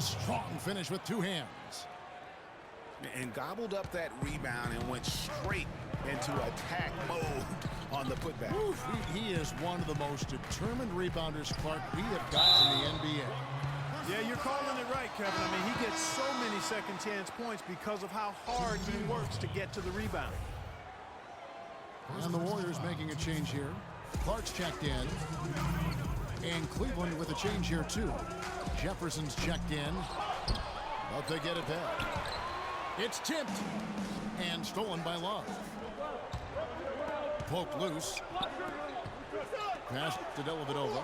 strong finish with two hands. And gobbled up that rebound and went straight into attack mode on the putback. Oof, he is one of the most determined rebounders, Clark, we have got in the NBA. Yeah, you're calling it right, Kevin. I mean, he gets so many second chance points because of how hard he works to get to the rebound. And the Warriors making a change here. Clark's checked in. And Cleveland with a change here, too. Jefferson's checked in. But they get it back. It's tipped. And stolen by Love. Poke loose. Pass to Dellavedova.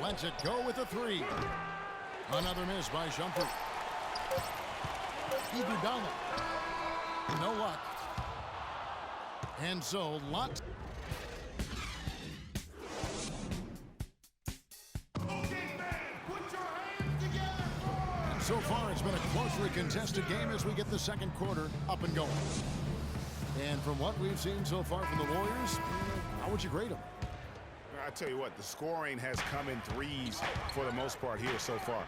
Lets it go with a three. Another miss by Shumpert. Iguodala. No luck. And so, Lot. So far, it's been a closely contested game as we get the second quarter up and going. And from what we've seen so far from the Warriors, how would you grade them? I tell you what, the scoring has come in threes for the most part here so far.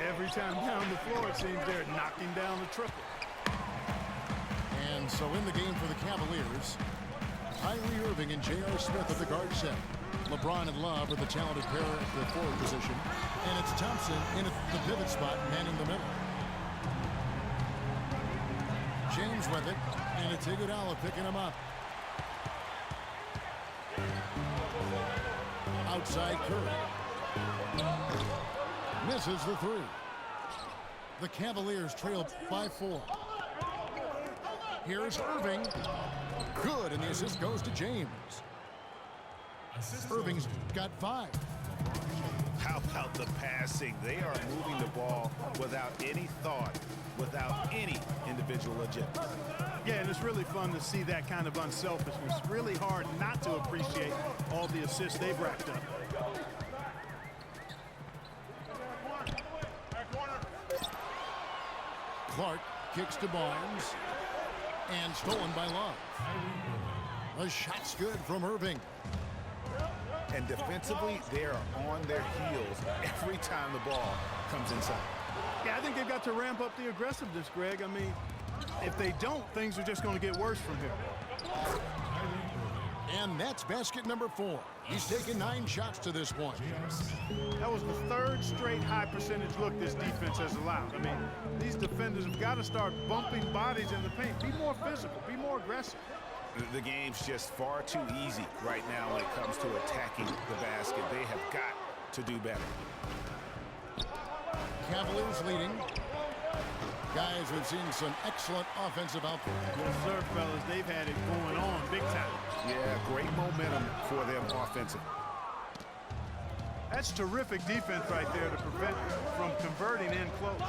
Every time down the floor, it seems they're knocking down the triple. And so in the game for the Cavaliers, Kyrie Irving and J.R. Smith at the guard set. LeBron and Love are the talented pair at the forward position. And it's Thompson in at the pivot spot, manning the middle. James with it, and it's Iguodala picking him up. Outside Curry. Misses the three. The Cavaliers trail by 4. Here's Irving. Good, and the assist goes to James. Irving's got 5. How about the passing? They are moving the ball without any thought, without any individual agenda. Yeah, and it's really fun to see that kind of unselfishness. Really hard not to appreciate all the assists they've racked up. Clark kicks to Barnes. And stolen by Love. The shot's good from Irving. And defensively, they are on their heels every time the ball comes inside. Yeah, I think they've got to ramp up the aggressiveness, Greg. I mean, if they don't, things are just going to get worse from here. And that's basket number 4. He's taken 9 shots to this point. That was the 3rd straight high percentage look this defense has allowed. I mean, these defenders have got to start bumping bodies in the paint. Be more physical. Be more aggressive. The game's just far too easy right now when it comes to attacking the basket. They have got to do better. Cavaliers leading. Guys, we've seen some excellent offensive output. Yes, sir, fellas. They've had it going on big time. Yeah, great momentum for them offensively. That's terrific defense right there to prevent from converting in close.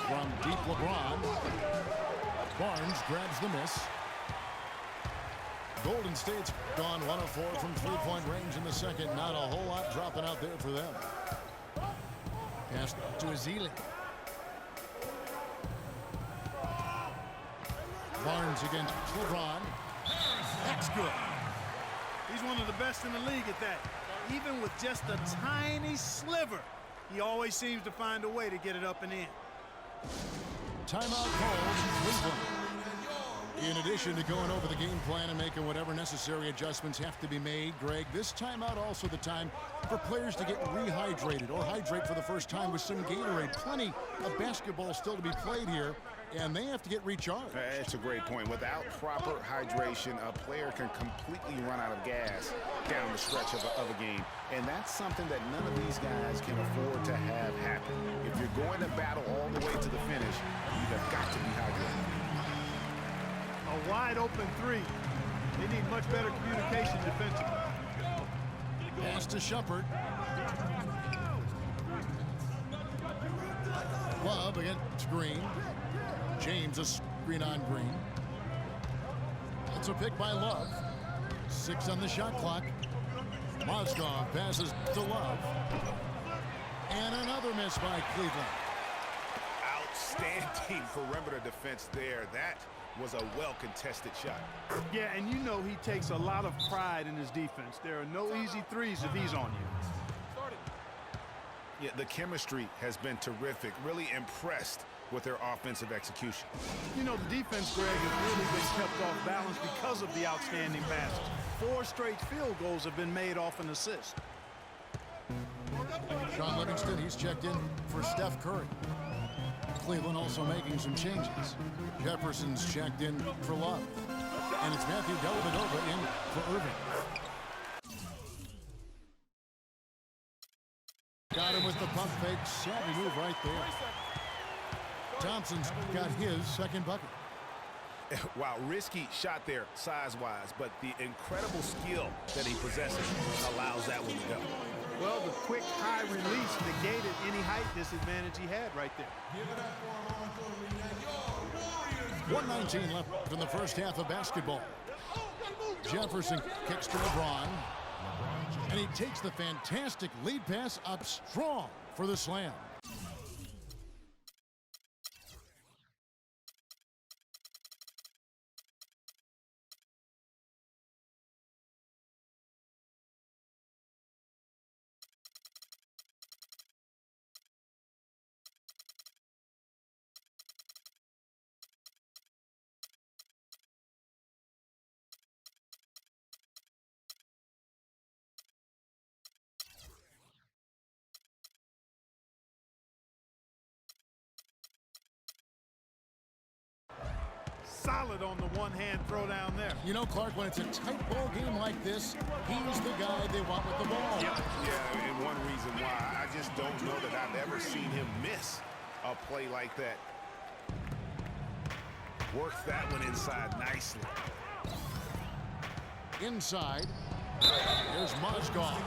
From deep LeBron. Barnes grabs the miss. Golden State's gone 1 of 4 from three-point range in the second. Not a whole lot dropping out there for them. Pass to Ezeli. Barnes against LeBron. That's good. He's one of the best in the league at that. Even with just a tiny sliver, he always seems to find a way to get it up and in. Timeout called Cleveland. In addition to going over the game plan and making whatever necessary adjustments have to be made, Greg, this timeout also the time for players to get rehydrated or hydrate for the first time with some Gatorade. Plenty of basketball still to be played here, and they have to get recharged. That's a great point. Without proper hydration, a player can completely run out of gas down the stretch of a game. And that's something that none of these guys can afford to have happen. If you're going to battle all the way to the finish, you have got to be hydrated. A wide open 3. They need much better communication defensively. Pass to Shumpert. Love against Green. James a screen on Green. It's a pick by Love. 6 on the shot clock. Mozgov passes to Love. And another miss by Cleveland. Outstanding perimeter defense there. That was a well-contested shot. Yeah, and you know he takes a lot of pride in his defense. There are no easy threes if he's on you. Yeah, the chemistry has been terrific. Really impressed with their offensive execution. You know, the defense, Greg, has really been kept off balance because of the outstanding passes. 4 straight field goals have been made off an assist. Shaun Livingston, he's checked in for Steph Curry. Cleveland also making some changes. Jefferson's checked in for Love. And it's Matthew Dellavedova in for Irving. Got him with the pump fake. Savvy move right there. Thompson's got his second bucket. Wow, risky shot there size-wise, but the incredible skill that he possesses allows that one to go. Well, the quick high release negated any height disadvantage he had right there. 1:19 left in the first half of basketball. Jefferson kicks to LeBron. And he takes the fantastic lead pass up strong for the slam. Solid on the one-hand throw down there. You know, Clark, when it's a tight ball game like this, he's the guy they want with the ball. Yeah, and one reason why, I just don't know that I've ever seen him miss a play like that. Works that one inside nicely. Inside, there's Mozgov.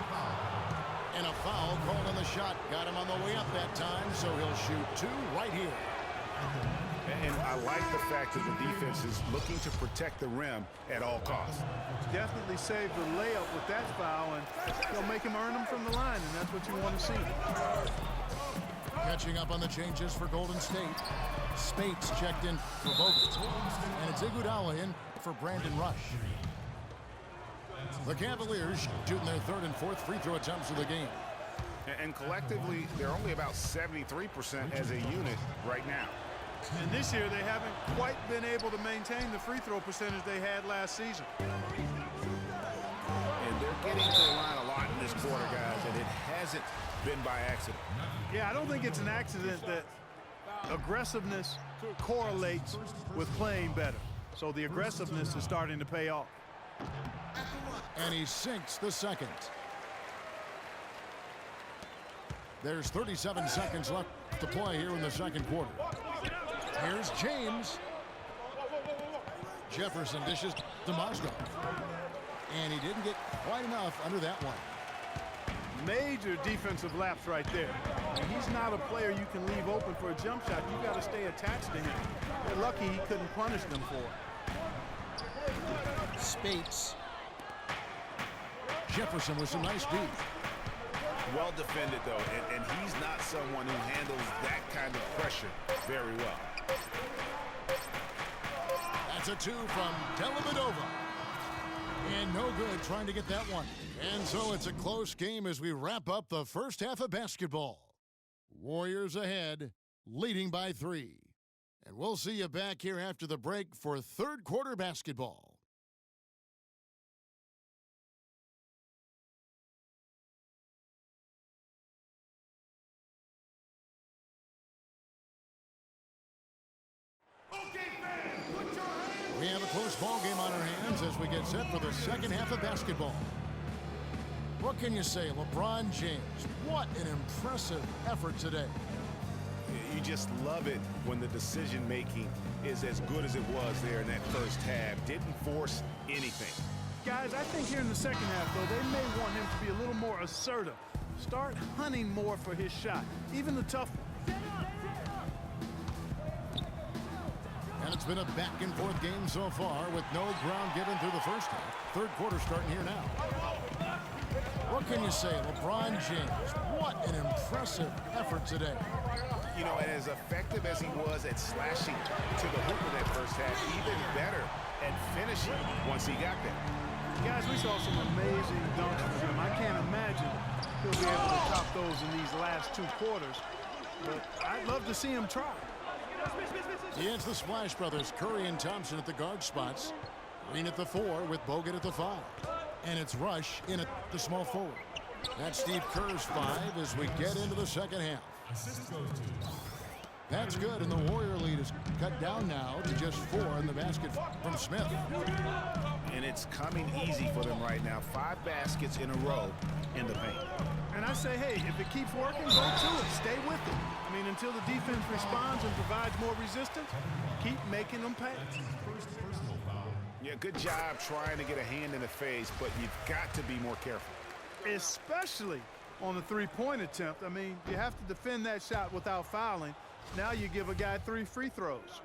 And a foul called on the shot. Got him on the way up that time, so he'll shoot 2 right here. And I like the fact that the defense is looking to protect the rim at all costs. Definitely saved the layup with that foul, and they'll make him earn them from the line, and that's what you want to see. Catching up on the changes for Golden State. Spates checked in for Bogut. And it's Iguodala in for Brandon Rush. The Cavaliers shooting their 3rd and 4th free throw attempts of the game. And collectively, they're only about 73% as a unit right now. And this year, they haven't quite been able to maintain the free throw percentage they had last season. And they're getting to the line a lot in this quarter, guys, and it hasn't been by accident. Yeah, I don't think it's an accident that aggressiveness correlates with playing better. So the aggressiveness is starting to pay off. And he sinks the second. There's 37 seconds left to play here in the second quarter. Here's James. Jefferson dishes to Mozgov. And he didn't get quite enough under that one. Major defensive lapse right there. And he's not a player you can leave open for a jump shot. You got to stay attached to him. They're lucky he couldn't punish them for it. Spates. Jefferson with some nice deep. Well defended, though, and he's not someone who handles that kind of pressure very well. That's a 2 from Dellavedova. And no good trying to get that one. And so it's a close game as we wrap up the first half of basketball. Warriors ahead, leading by 3. And we'll see you back here after the break for 3rd quarter basketball. We have a close ball game on our hands as we get set for the second half of basketball. What can you say, LeBron James? What an impressive effort today. You just love it when the decision-making is as good as it was there in that first half. Didn't force anything. Guys, I think here in the second half, though, they may want him to be a little more assertive. Start hunting more for his shot, even the tough one. And it's been a back-and-forth game so far with no ground given through the first half. 3rd quarter starting here now. What can you say, LeBron James? What an impressive effort today. You know, and as effective as he was at slashing to the hoop in that first half, even better at finishing once he got there. Guys, we saw some amazing dunks from him. I can't imagine he'll be able to top those in these last last 2 quarters, but I'd love to see him try. It's the Splash Brothers, Curry and Thompson at the guard spots. Green at the 4 with Bogut at the 5. And it's Rush in at the small forward. That's Steve Kerr's 5 as we get into the second half. That's good, and the Warrior lead is cut down now to just 4 in the basket from Smith. And it's coming easy for them right now. 5 baskets in a row in the paint. And I say, hey, if it keeps working, go to it. Stay with it. I mean, until the defense responds and provides more resistance, keep making them pass. Yeah, good job trying to get a hand in the face, but you've got to be more careful. Especially on the 3-point attempt. I mean, you have to defend that shot without fouling. Now you give a guy 3 free throws.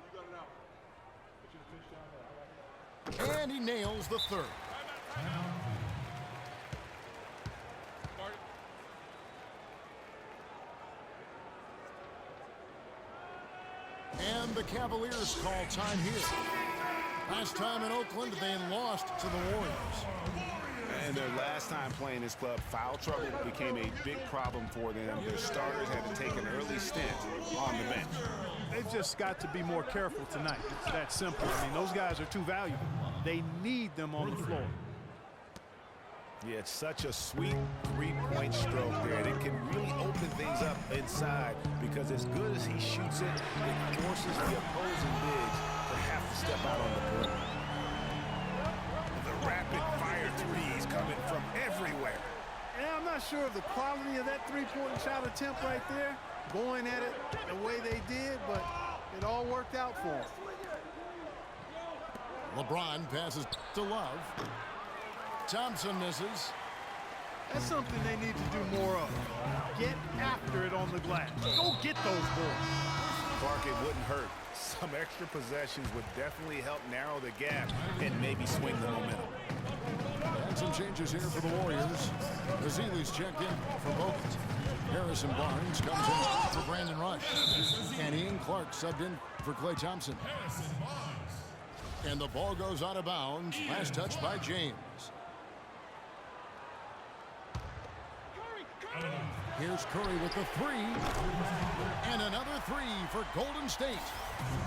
And he nails the 3rd. And the Cavaliers call time here. Last time in Oakland, they lost to the Warriors. And their last time playing this club, foul trouble became a big problem for them. Their starters had to take an early stint on the bench. They've just got to be more careful tonight. It's that simple. I mean, those guys are too valuable. They need them on the floor. Yeah, it's such a sweet 3-point stroke there. And it can really open things up inside because as good as he shoots it, it forces the opposing bigs to have to step out on the perimeter. The rapid-fire threes coming from everywhere. Yeah, I'm not sure of the quality of that 3-point shot attempt right there, going at it the way they did, but it all worked out for them. LeBron passes to Love. Thompson misses. That's something they need to do more of. Get after it on the glass. Go get those boards. Clark, it wouldn't hurt. Some extra possessions would definitely help narrow the gap and maybe swing the momentum. And some changes here for the Warriors. Ezeli's checked in for Bogut. Harrison Barnes comes in for Brandon Rush. And Ian Clark subbed in for Klay Thompson. And the ball goes out of bounds. Last touch by James. Here's Curry with the 3. And another 3 for Golden State.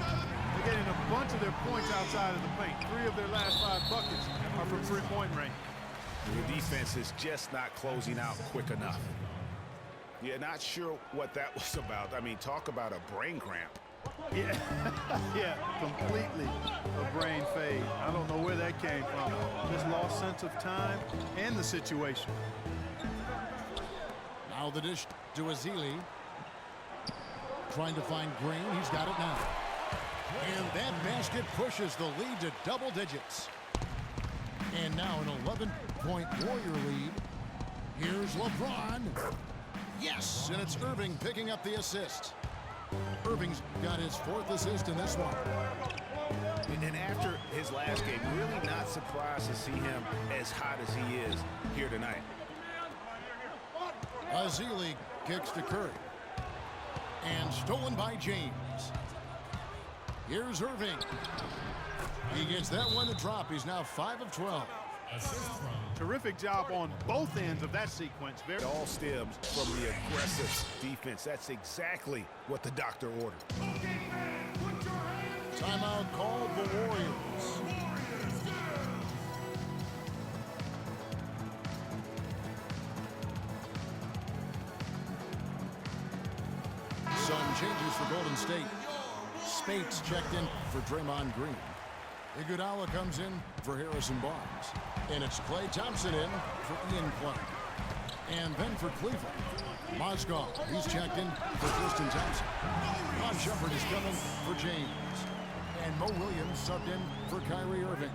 They're getting a bunch of their points outside of the paint. 3 of their last 5 buckets are from 3-point range. The defense is just not closing out quick enough. Yeah, not sure what that was about. I mean, talk about a brain cramp. Yeah, yeah, completely a brain fade. I don't know where that came from. Just lost sense of time and the situation. Now the dish to Ezeli. Trying to find Green. He's got it now. And that basket pushes the lead to double digits. And now an 11-point Warrior lead. Here's LeBron. Yes, and it's Irving picking up the assist. Irving's got his 4th assist in this one. And after his last game, really not surprised to see him as hot as he is here tonight. Ezeli kicks to Curry. And stolen by James. Here's Irving. He gets that one to drop. He's now 5 of 12. Terrific job on both ends of that sequence. It all stems from the aggressive defense. That's exactly what the doctor ordered. Timeout called the Warriors. Some changes for Golden State. Spates checked in for Draymond Green. Iguodala comes in for Harrison Barnes. And it's Klay Thompson in for Ian Clark. And then for Cleveland, Mozgov, he's checked in for Tristan Thompson. Ron Shumpert is coming for James. And Mo Williams subbed in for Kyrie Irving.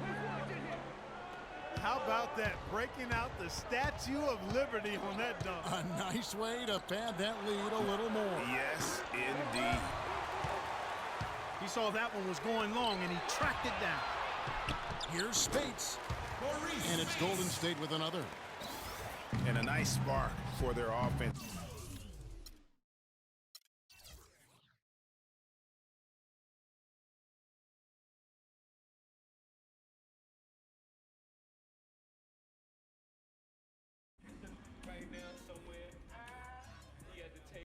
How about that? Breaking out the Statue of Liberty on that dunk. A nice way to pad that lead a little more. Yes, indeed. He saw that one was going long, and he tracked it down. Here's Spates. And it's Golden State with another. And a nice spark for their offense.